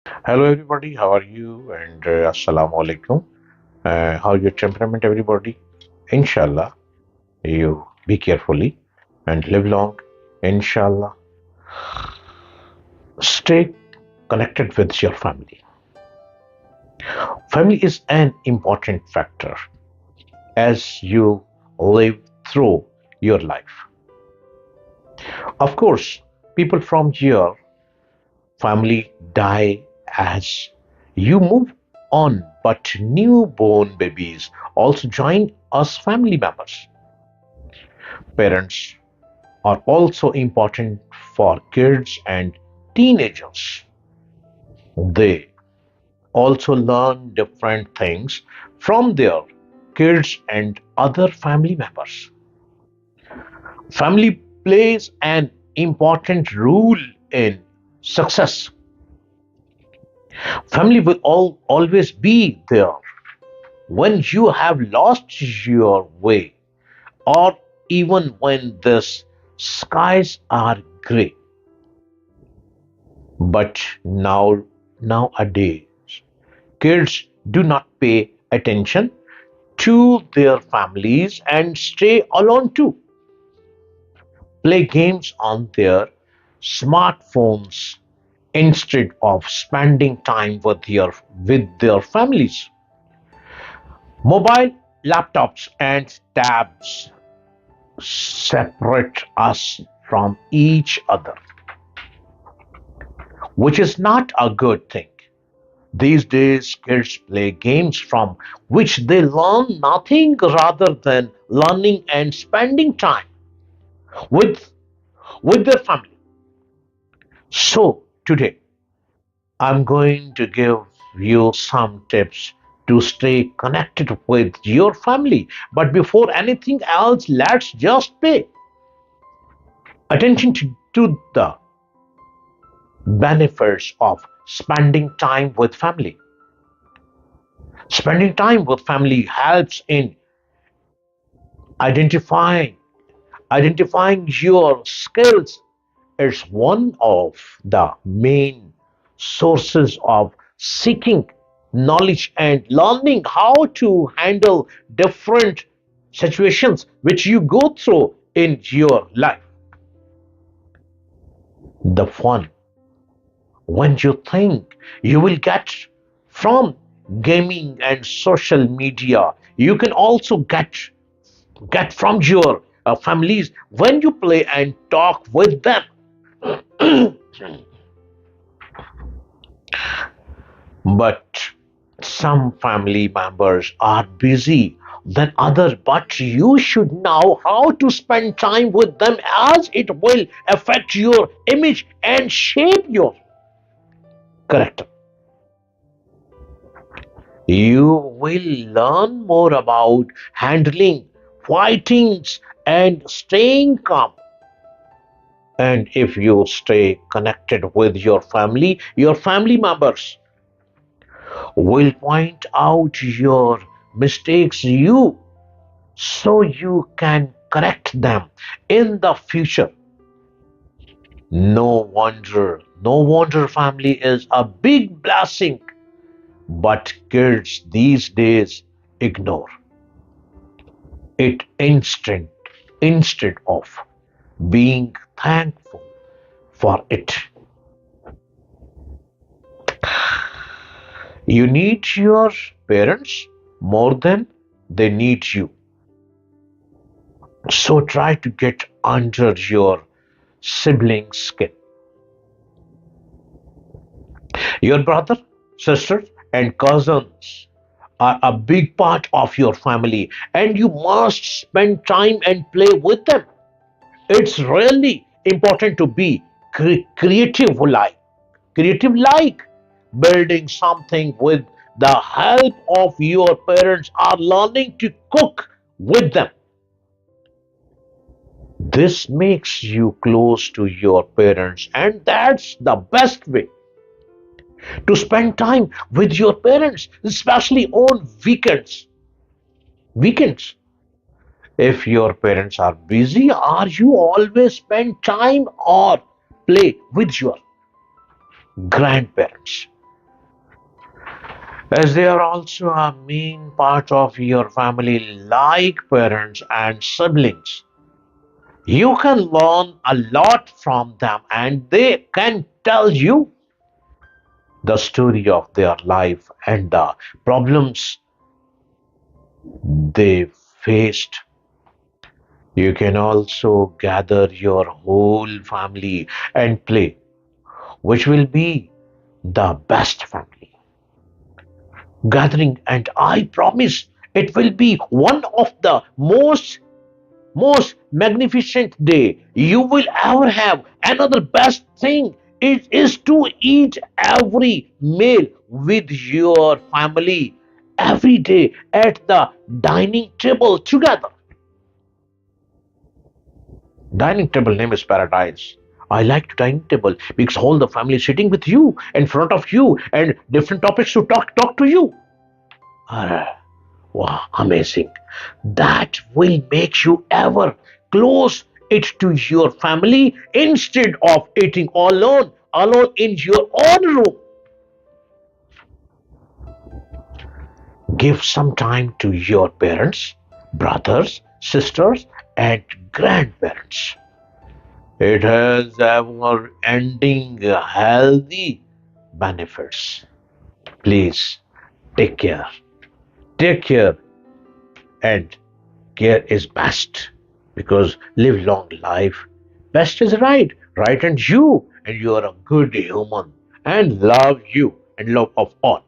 Hello, everybody. How are you? And Assalamu alaikum. How's your temperament, everybody? Inshallah, you be carefully and live long. Inshallah, stay connected with your family. Family is an important factor as you live through your life. Of course, people from your family die as you move on, but newborn babies also join us family members. Parents are also important for kids and teenagers. They also learn different things from their kids and other family members. Family plays an important role in success. Family will always be there when you have lost your way, or even when the skies are gray. But nowadays, kids do not pay attention to their families and stay alone too. Play games on their smartphones instead of spending time with their families. Mobile laptops and tabs separate us from each other, which is not a good thing. These days, kids play games from which they learn nothing rather than learning and spending time with, with their family. So, today, I'm going to give you some tips to stay connected with your family. But before anything else, let's just pay attention to the benefits of spending time with family. Spending time with family helps in identifying identifying your skills. It's one of the main sources of seeking knowledge and learning how to handle different situations which you go through in your life. The fun when you think you will get from gaming and social media, you can also get from your families when you play and talk with them. But some family members are busy than others, but you should know how to spend time with them as it will affect your image and shape your character. You will learn more about handling fightings and staying calm. And if you stay connected with your family members will point out your mistakes you so you can correct them in the future. No wonder family is a big blessing, but kids these days ignore it instead of being thankful for it. You need your parents more than they need you. So try to get under your siblings' skin. Your brother, sisters, and cousins are a big part of your family, and you must spend time and play with them. It's really important to be creative like building something with the help of your parents or learning to cook with them. This makes you close to your parents, and that's the best way to spend time with your parents, especially on weekends. If your parents are busy, or you always spend time or play with your grandparents. as they are also a main part of your family, like parents and siblings. You can learn a lot from them, and they can tell you the story of their life and the problems they faced. You can also gather your whole family and play, which will be the best family gathering. And I promise it will be one of the most magnificent day you will ever have. Another best thing is to eat every meal with your family every day at the dining table together. Dining table name is paradise. I like to dining table because all the family is sitting with you in front of you and different topics to talk to you. Ah, wow, amazing. That will make you ever close it to your family instead of eating alone in your own room. Give some time to your parents, brothers, sisters, and grandparents. It has ever ending healthy benefits. Please take care. Take care, and care is best because live long life. Best is right and you are a good human and love you and love of all.